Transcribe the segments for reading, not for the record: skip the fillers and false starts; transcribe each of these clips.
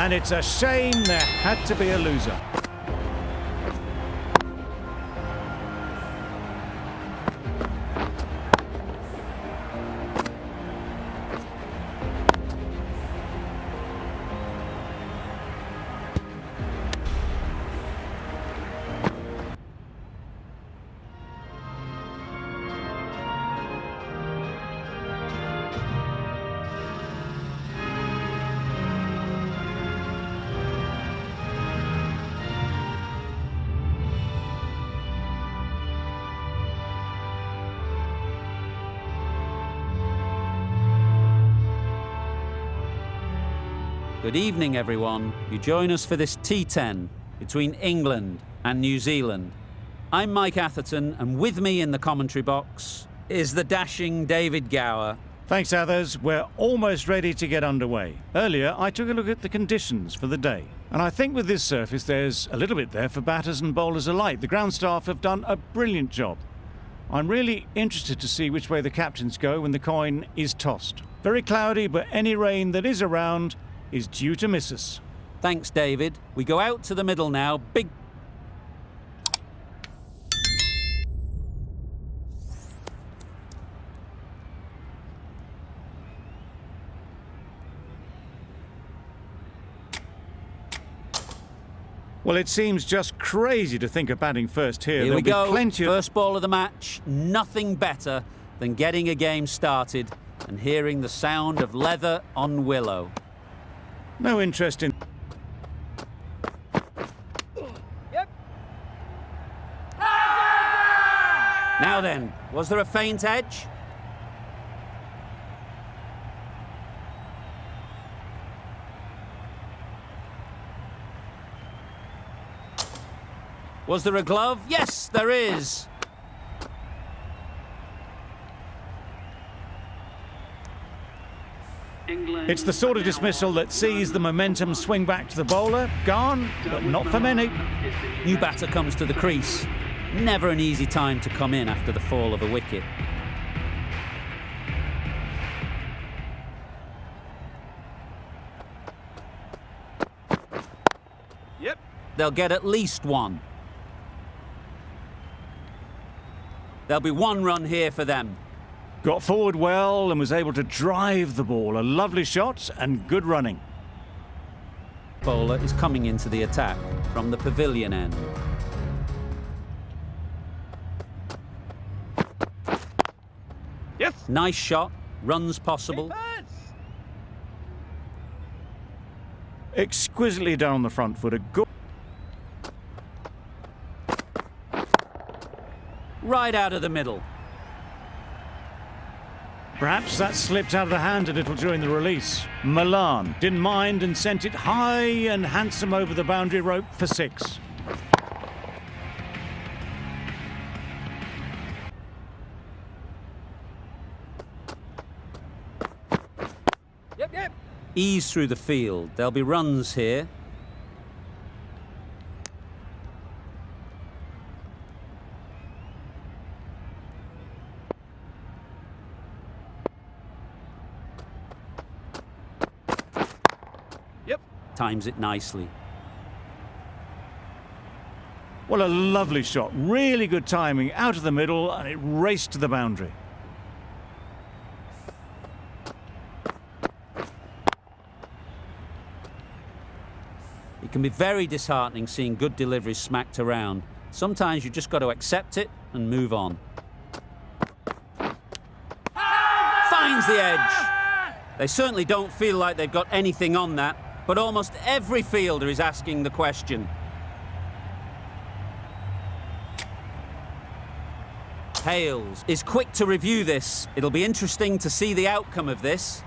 And it's a shame there had to be a loser. Good evening, everyone. You join us for this T10 between England and New Zealand. I'm Mike Atherton, and with me in the commentary box is the dashing David Gower. Thanks, Athers. We're almost ready to get underway. Earlier, I took a look at the conditions for the day. And I think with this surface, there's a little bit there for batters and bowlers alike. The ground staff have done a brilliant job. I'm really interested to see which way the captains go when the coin is tossed. Very cloudy, but any rain that is around is due to miss us. Thanks, David. We go out to the middle now. Big... Well, it seems just crazy to think of batting first here. Here we go. Plenty of... First ball of the match. Nothing better than getting a game started and hearing the sound of leather on willow. No interest in... Yep. Now then, was there a faint edge? Was there a glove? Yes, there is. It's the sort of dismissal that sees the momentum swing back to the bowler. Gone, but not for many. New batter comes to the crease. Never an easy time to come in after the fall of a wicket. Yep. They'll get at least one. There'll be one run here for them. Got forward well and was able to drive the ball. A lovely shot and good running. Bowler is coming into the attack from the pavilion end. Yes. Nice shot. Runs possible. Exquisitely done on the front foot. A good... Right out of the middle. Perhaps that slipped out of the hand a little during the release. Milan didn't mind and sent it high and handsome over the boundary rope for 6. Yep. Ease through the field. There'll be runs here. Times it nicely. Well, a lovely shot. Really good timing. Out of the middle, and it raced to the boundary. It can be very disheartening seeing good deliveries smacked around. Sometimes you just got to accept it and move on. Finds the edge. They certainly don't feel like they've got anything on that. But almost every fielder is asking the question. Hales is quick to review this. It'll be interesting to see the outcome of this.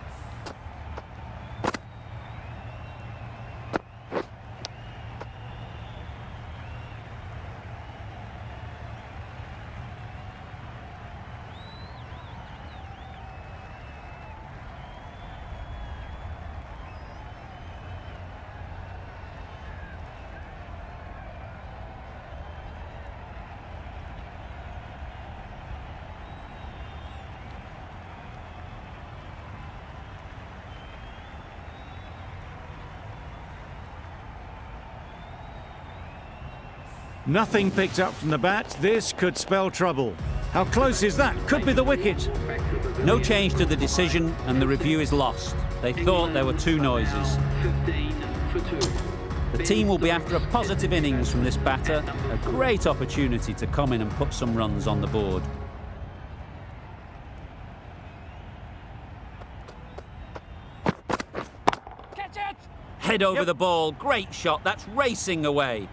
Nothing picked up from the bat. This could spell trouble. How close is that? Could be the wicket. No change to the decision, and the review is lost. They thought there were two noises. The team will be after a positive innings from this batter, a great opportunity to come in and put some runs on the board. Catch it! Head over the ball, great shot, that's racing away.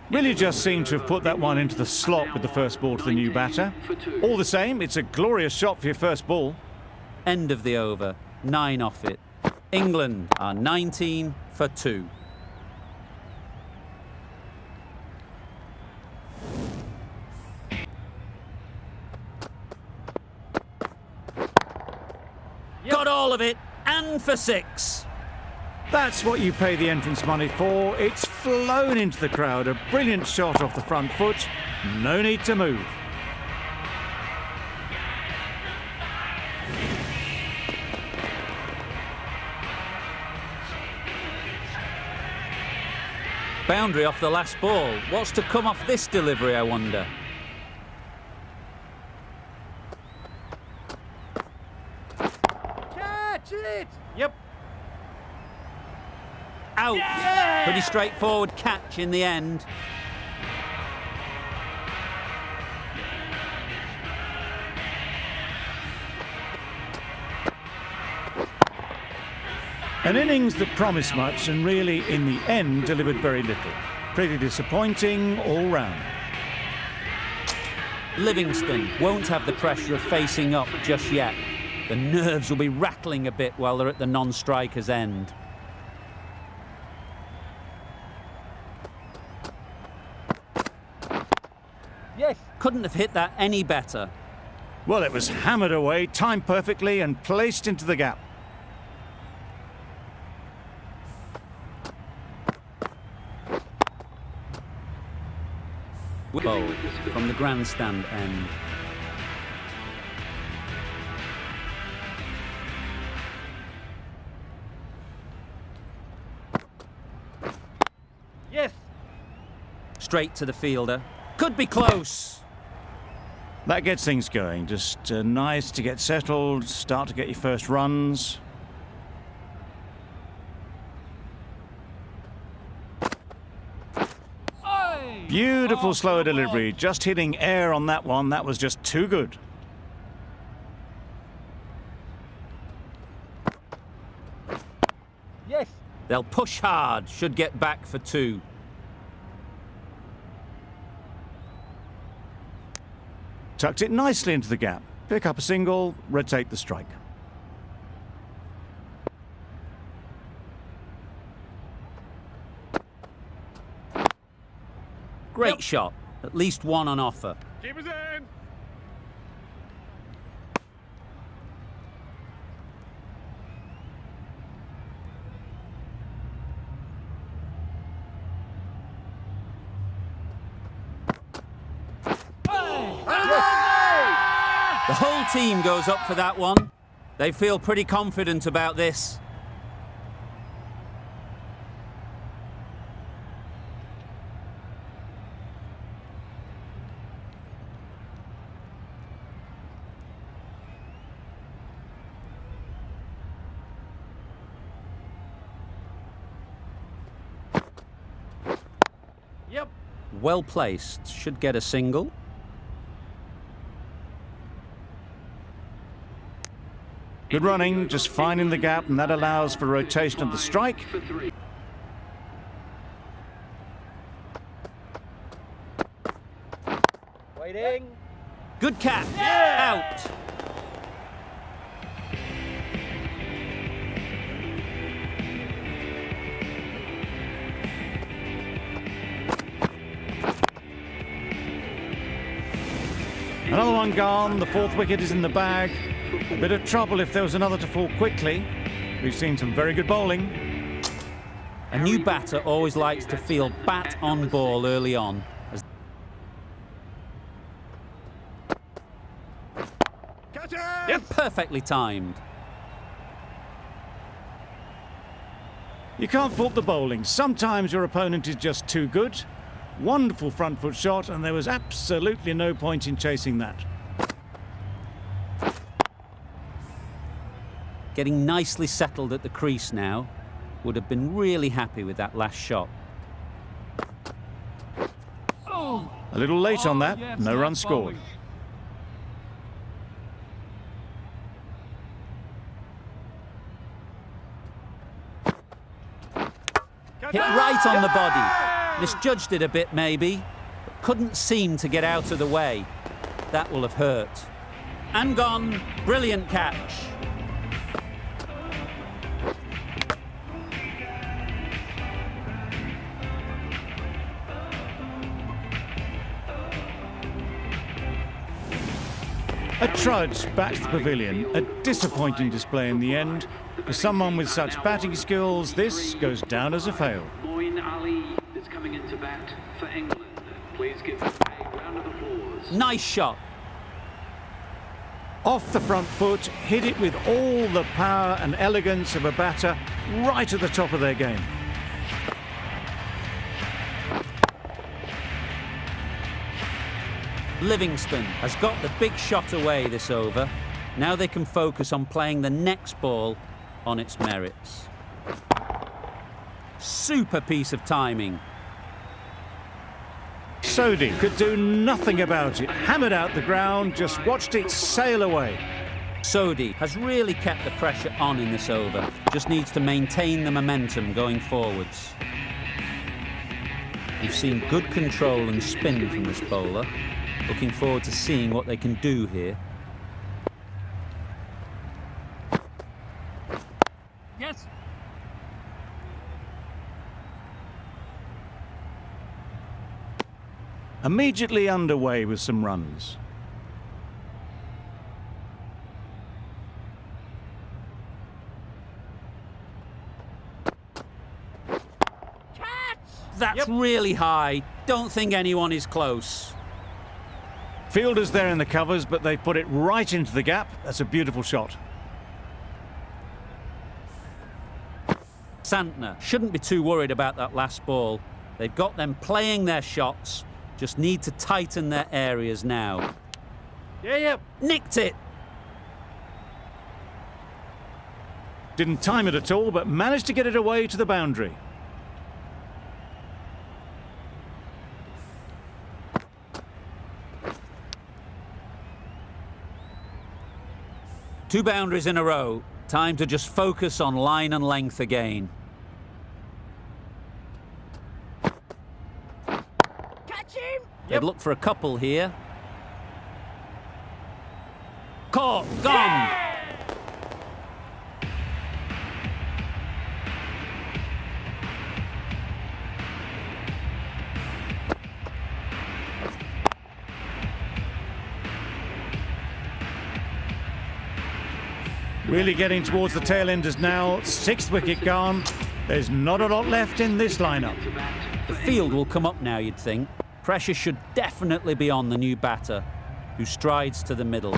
Really just seemed to have put that one into the slot with the first ball to the new batter. All the same, it's a glorious shot for your first ball. End of the over, 9 off it. England are 19 for 2. Got all of it, and for 6. That's what you pay the entrance money for. It's flown into the crowd. A brilliant shot off the front foot. No need to move. Boundary off the last ball. What's to come off this delivery, I wonder? Catch it! Yep. Out. Yeah! Pretty straightforward catch in the end. An innings that promised much and really, in the end, delivered very little. Pretty disappointing all round. Livingston won't have the pressure of facing up just yet. The nerves will be rattling a bit while they're at the non-striker's end. Yes. Couldn't have hit that any better. Well, it was hammered away, timed perfectly and placed into the gap. Bowled from the grandstand end. Yes. Straight to the fielder. Could be close. That gets things going. Just nice to get settled, start to get your first runs. Beautiful slower delivery. Just hitting air on that one. That was just too good. Yes. They'll push hard. Should get back for 2. Tucked it nicely into the gap. Pick up a single, rotate the strike. Great shot. At least one on offer. Keep it in. The whole team goes up for that one. They feel pretty confident about this. Yep. Well placed. Should get a single. Good running, just finding the gap, and that allows for rotation of the strike. Waiting. Good catch. Out. Another one gone. The 4th wicket is in the bag. A bit of trouble if there was another to fall quickly. We've seen some very good bowling. A new batter always likes to feel bat on ball early on. Catch it! Perfectly timed. You can't fault the bowling. Sometimes your opponent is just too good. Wonderful front foot shot, and there was absolutely no point in chasing that. Getting nicely settled at the crease now. Would have been really happy with that last shot. A little late on that, yes, no that's run scored. bowling. Hit right on the body. Misjudged it a bit maybe, but couldn't seem to get out of the way. That will have hurt. And gone. Brilliant catch. A trudge back to the pavilion. A disappointing display in the end. For someone with such batting skills, this goes down as a fail. Moin Ali is coming into bat for England. Please give him a round of applause. Nice shot. Off the front foot, hit it with all the power and elegance of a batter right at the top of their game. Livingston has got the big shot away this over. Now they can focus on playing the next ball on its merits. Super piece of timing. Sodhi could do nothing about it. Hammered out the ground, just watched it sail away. Sodhi has really kept the pressure on in this over. Just needs to maintain the momentum going forwards. We've seen good control and spin from this bowler. Looking forward to seeing what they can do here. Yes. Immediately underway with some runs. That's really high. Don't think anyone is close. Fielders there in the covers, but they put it right into the gap. That's a beautiful shot. Santner shouldn't be too worried about that last ball. They've got them playing their shots, just need to tighten their areas now. Yeah. Nicked it! Didn't time it at all, but managed to get it away to the boundary. Two boundaries in a row. Time to just focus on line and length again. Catch him. They'd look for a couple here. Caught! Gone! Really getting towards the tail enders now. Sixth wicket gone. There's not a lot left in this lineup. The field will come up now, you'd think. Pressure should definitely be on the new batter, who strides to the middle.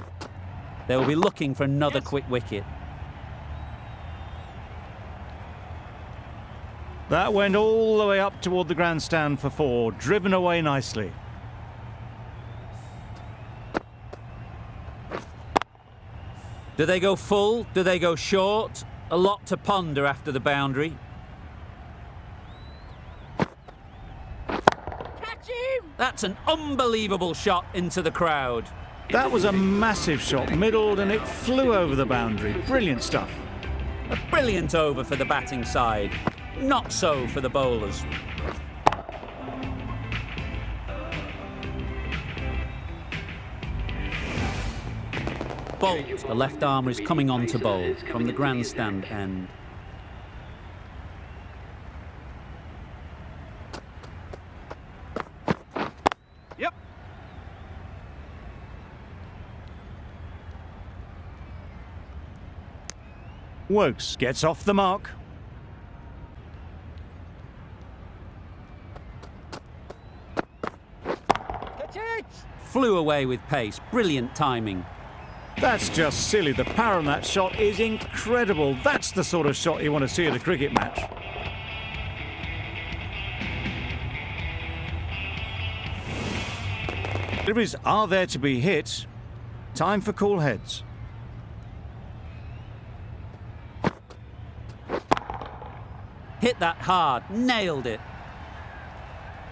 They will be looking for another quick wicket. That went all the way up toward the grandstand for four, driven away nicely. Do they go full? Do they go short? A lot to ponder after the boundary. Catch him. That's an unbelievable shot into the crowd. That was a massive shot, middled, and it flew over the boundary. Brilliant stuff. A brilliant over for the batting side. Not so for the bowlers. Bolt, the left armour, is coming on to bowl from the grandstand end. Yep. Wokes gets off the mark. Catch it. Flew away with pace. Brilliant timing. That's just silly. The power on that shot is incredible. That's the sort of shot you want to see at a cricket match. Deliveries are there to be hit. Time for cool heads. Hit that hard, nailed it.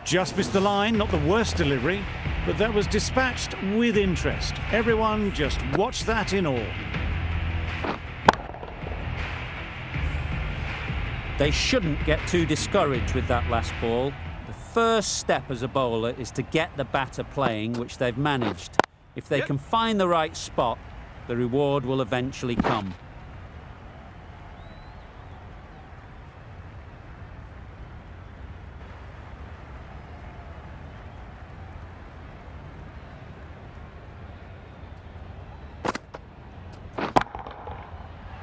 Just missed the line, not the worst delivery, but that was dispatched with interest. Everyone just watched that in awe. They shouldn't get too discouraged with that last ball. The first step as a bowler is to get the batter playing, which they've managed. If they can find the right spot, the reward will eventually come.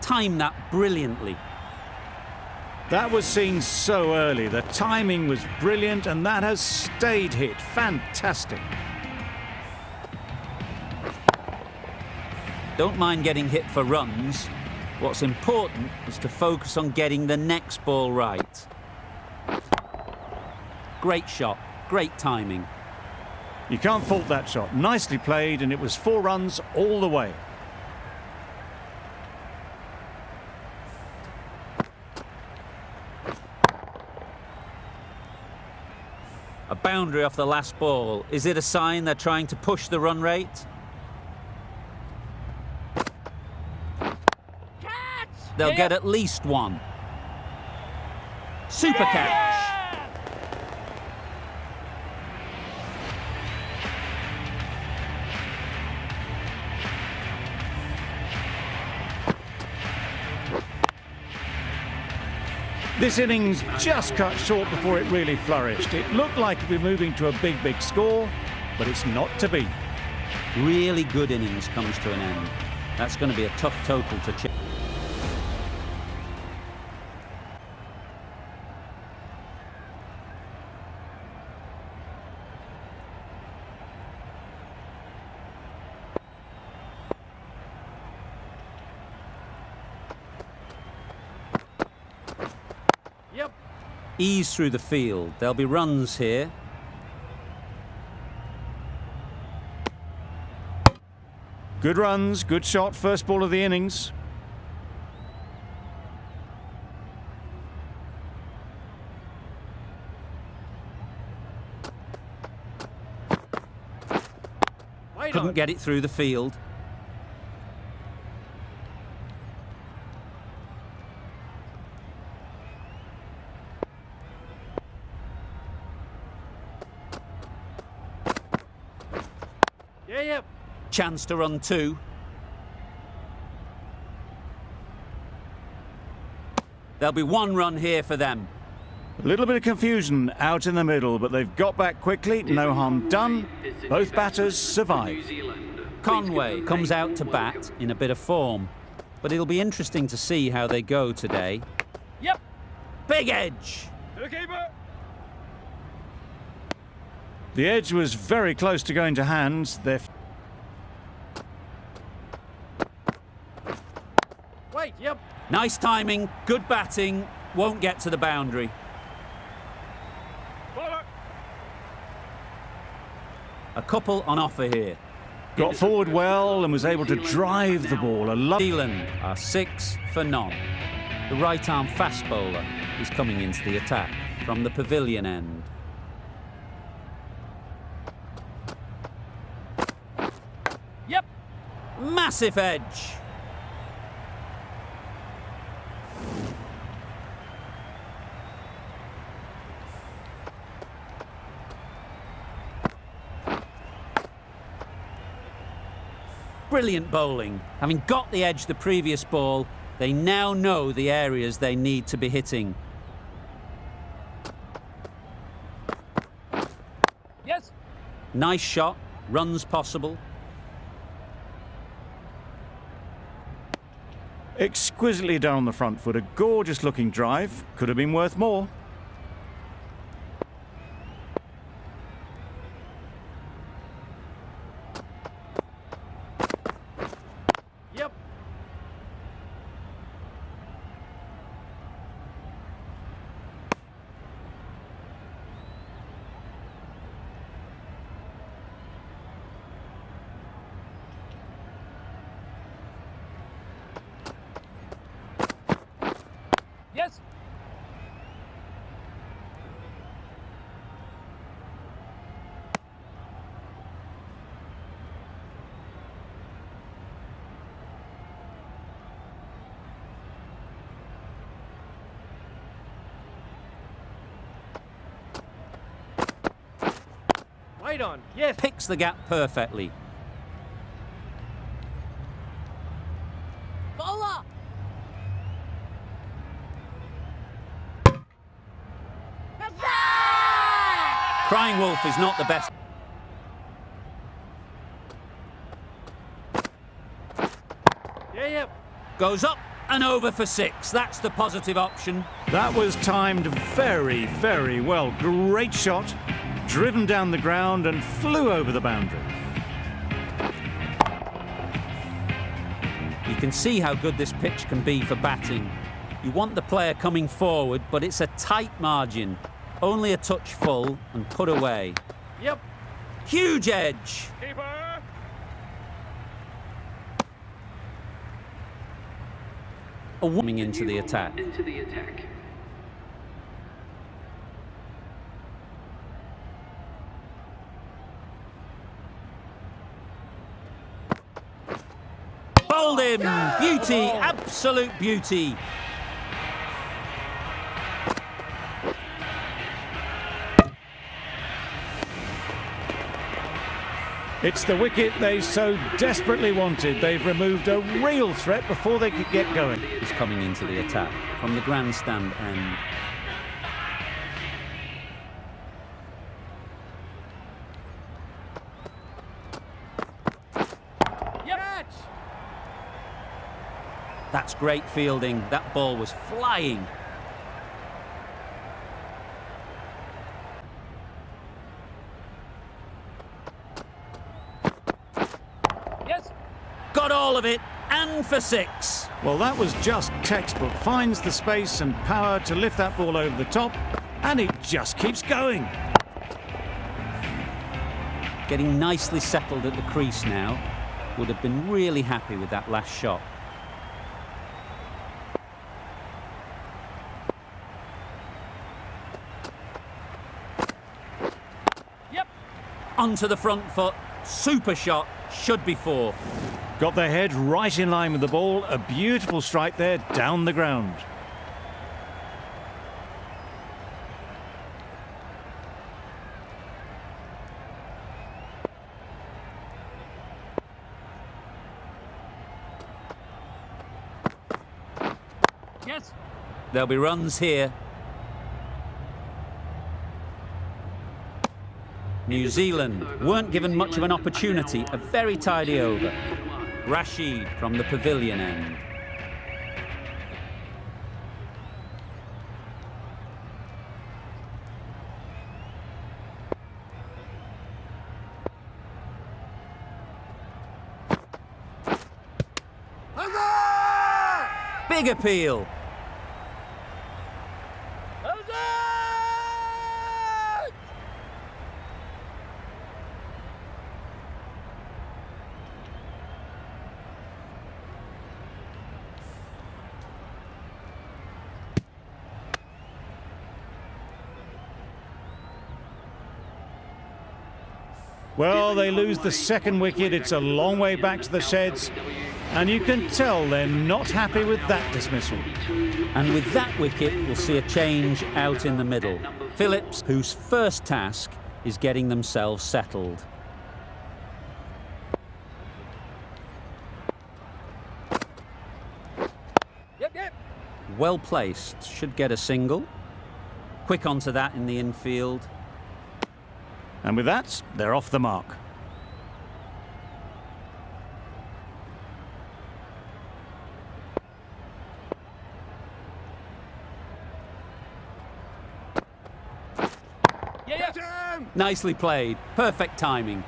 Time that brilliantly. That was seen so early. The timing was brilliant, and that has stayed hit. Fantastic. Don't mind getting hit for runs. What's important is to focus on getting the next ball right. Great shot, great timing. You can't fault that shot. Nicely played, and it was 4 runs all the way. A boundary off the last ball. Is it a sign they're trying to push the run rate? Catch! They'll get at least one. Super catch. This innings just cut short before it really flourished. It looked like it'd be moving to a big score, but it's not to be. Really good innings comes to an end. That's going to be a tough total to check. Yep. Ease through the field. There'll be runs here. Good runs, good shot, first ball of the innings. Couldn't get it through the field. Yep. Chance to run 2. There'll be 1 run here for them. A little bit of confusion out in the middle, but they've got back quickly. No harm done. Both batters survive. Conway comes out to bat in a bit of form, but it'll be interesting to see how they go today. Yep. Big edge. To the keeper. The edge was very close to going to hands. Wait, yep. Nice timing, good batting, won't get to the boundary. Bowler. A couple on offer here. Got forward well and was able to drive the ball. New Zealand are 6 for none. The right-arm fast bowler is coming into the attack from the pavilion end. Yep. Massive edge. Brilliant bowling. Having got the edge the previous ball, they now know the areas they need to be hitting. Yes. Nice shot, runs possible. Exquisitely done on the front foot. A gorgeous looking drive. Could have been worth more. Yep. Yes. Wait on. Yes. Picks the gap perfectly. Bowler. Crying Wolf is not the best. Yeah. Goes up and over for 6. That's the positive option. That was timed very, very well. Great shot, driven down the ground and flew over the boundary. You can see how good this pitch can be for batting. You want the player coming forward, but it's a tight margin. Only a touch full and put away. Yep. Huge edge. Keeper. A warming into the attack. Into the attack. Bowled him. Beauty. Absolute beauty. It's the wicket they so desperately wanted. They've removed a real threat before they could get going. Is coming into the attack from the grandstand end. Yep. That's great fielding. That ball was flying. Yes. Got all of it, and for 6. Well, that was just textbook. Finds the space and power to lift that ball over the top, and it just keeps going. Getting nicely settled at the crease now. Would have been really happy with that last shot. Yep. Onto the front foot. Super shot. Should be 4. Got their head right in line with the ball. A beautiful strike there down the ground. Yes. There'll be runs here. New Zealand weren't given much of an opportunity. A very tidy over. Rashid from the pavilion end. Big appeal. Well, they lose the second wicket. It's a long way back to the sheds. And you can tell they're not happy with that dismissal. And with that wicket, we'll see a change out in the middle. Phillips, whose first task is getting themselves settled. Yep. Well placed, should get a single. Quick onto that in the infield. And with that, they're off the mark. Yeah. Nicely played, perfect timing.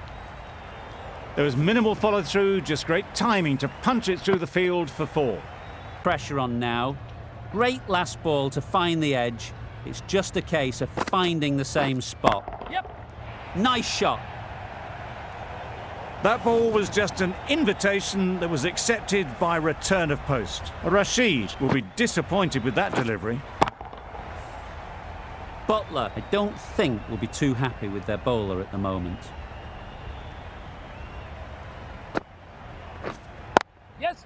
There was minimal follow-through, just great timing to punch it through the field for 4. Pressure on now. Great last ball to find the edge. It's just a case of finding the same spot. Yep. Nice shot. That ball was just an invitation that was accepted by return of post. Rashid will be disappointed with that delivery. Butler, I don't think, will be too happy with their bowler at the moment. Yes.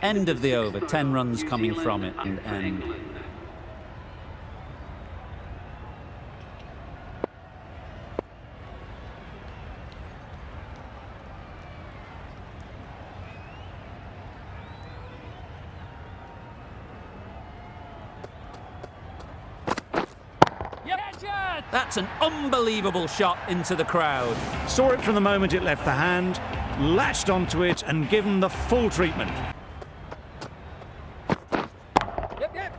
End of the over, 10 runs coming from it, and end. That's an unbelievable shot into the crowd. Saw it from the moment it left the hand, latched onto it and given the full treatment. Yep.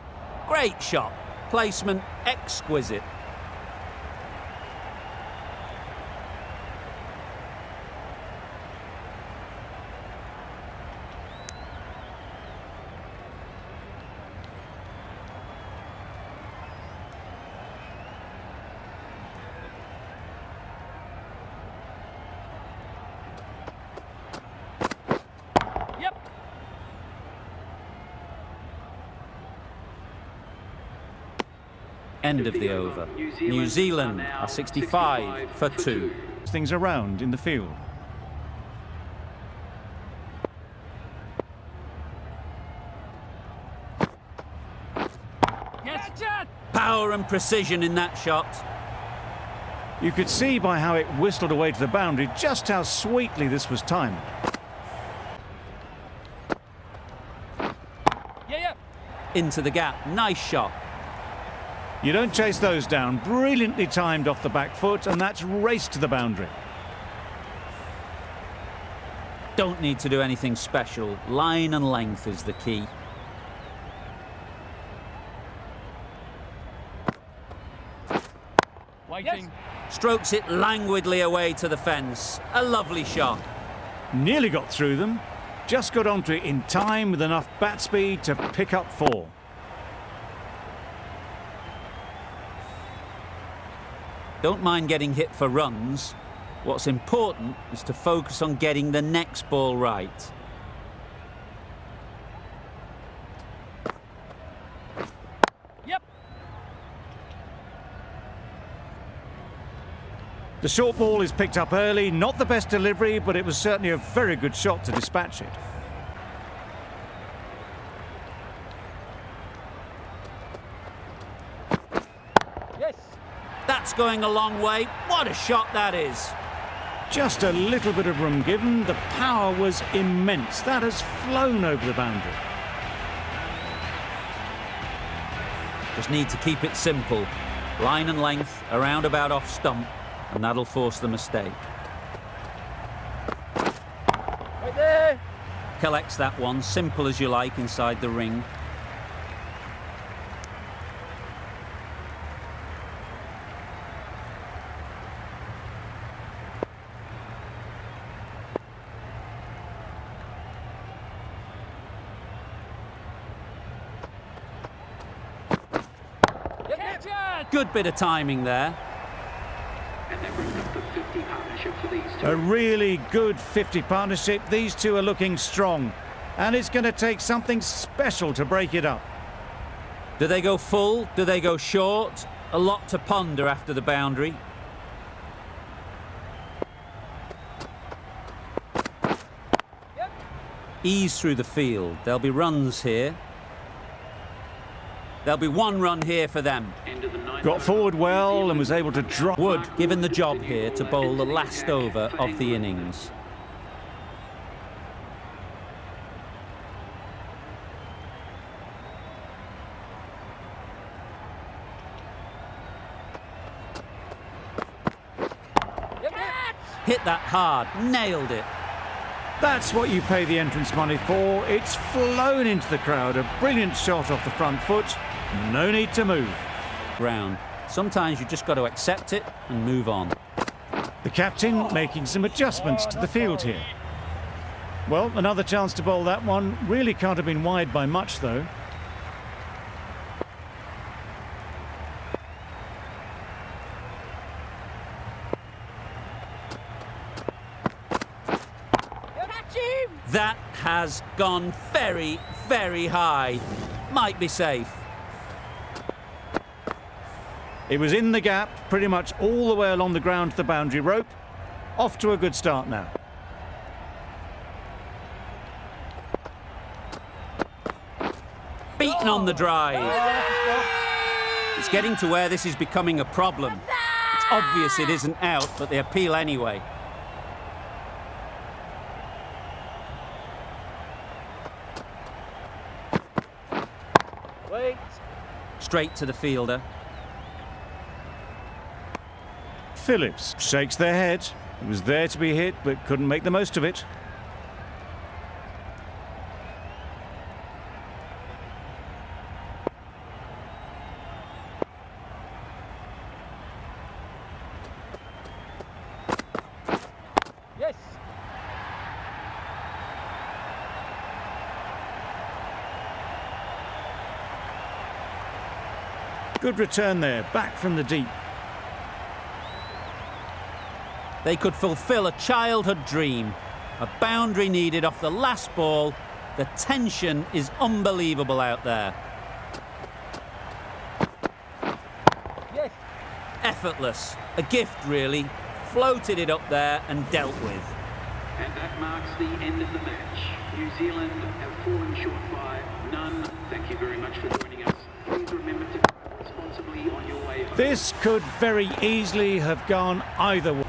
Great shot. Placement exquisite. End of the over. New Zealand are 65 for 2. Things around in the field. Yes. Power and precision in that shot. You could see by how it whistled away to the boundary just how sweetly this was timed. Yeah. Into the gap. Nice shot. You don't chase those down. Brilliantly timed off the back foot, and that's raced to the boundary. Don't need to do anything special. Line and length is the key. Waiting. Strokes it languidly away to the fence. A lovely shot. Nearly got through them. Just got onto it in time with enough bat speed to pick up 4. Don't mind getting hit for runs. What's important is to focus on getting the next ball right. Yep. The short ball is picked up early. Not the best delivery, but it was certainly a very good shot to dispatch it. That's going a long way. What a shot that is. Just a little bit of room given. The power was immense. That has flown over the boundary. Just need to keep it simple. Line and length, around about off stump, and that'll force the mistake. Right there. Collects that one, simple as you like, inside the ring. Good bit of timing there. And that brings up the 50 partnership for these two. A really good 50 partnership. These two are looking strong. And it's going to take something special to break it up. Do they go full? Do they go short? A lot to ponder after the boundary. Yep. Ease through the field. There'll be runs here. There'll be 1 run here for them. Got forward well and was able to drop. Wood given the job here to bowl the last over of the innings. Hit that hard, nailed it. That's what you pay the entrance money for. It's flown into the crowd. A brilliant shot off the front foot. No need to move. Ground. Sometimes you just got to accept it and move on. The captain making some adjustments to the field here. Well, another chance to bowl that one. Really can't have been wide by much, though. has gone very, very high. Might be safe. It was in the gap, pretty much all the way along the ground to the boundary rope. Off to a good start now. Beaten on the drive. It's getting to where this is becoming a problem. It's obvious it isn't out, but they appeal anyway. Wait. Straight to the fielder. Phillips shakes their head. It was there to be hit, but couldn't make the most of it. Yes. Good return there, back from the deep. They could fulfill a childhood dream. A boundary needed off the last ball. The tension is unbelievable out there. Yes. Effortless. A gift, really. Floated it up there and dealt with. And that marks the end of the match. New Zealand have fallen short by none. Thank you very much for joining us. Please remember to drive responsibly on your way home. This could very easily have gone either way.